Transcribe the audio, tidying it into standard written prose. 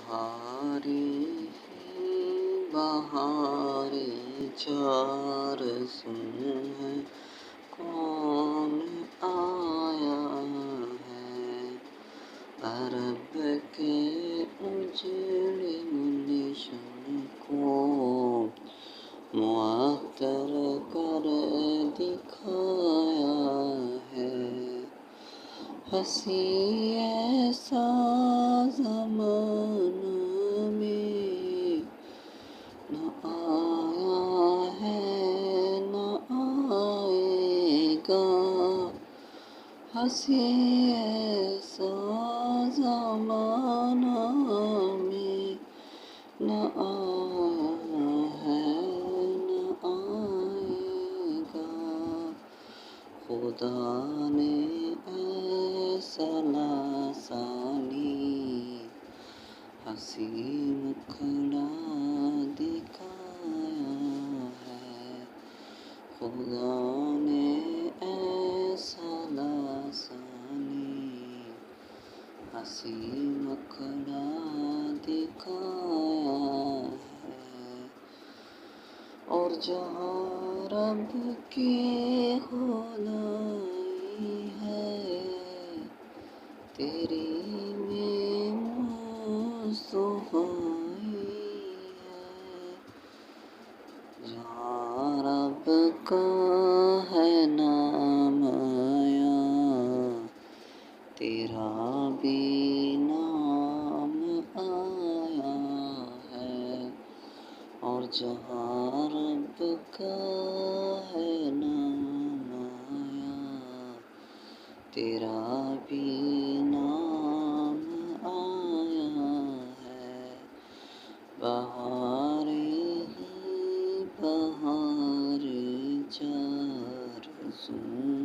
بہارے بہارے چار سن ہے کون آیا ہے عرب کے اجڑے گلشن کو معطر کر دکھایا ہے ہنسی ایسا زمانہ میں نہ آیا ہے نہ آئے گا ہنسی ایسا زمانہ میں نہ آیا ہے نہ آئے گا خدا نے ایسا لاسانی ہنسی مکھڑا دکھایا ہے خدا نے ایسا لاسانی ہنسی مکھڑا دکھایا ہے اور جہاں رب کی خدائی ہے تیری میں مصطفیٰ ہے جہاں رب کا ہے نام آیا تیرا بھی نام آیا ہے اور جہاں رب کا ہے نام آیا تیرا بھی نام آیا ہے بہارے ہی بہار چار سن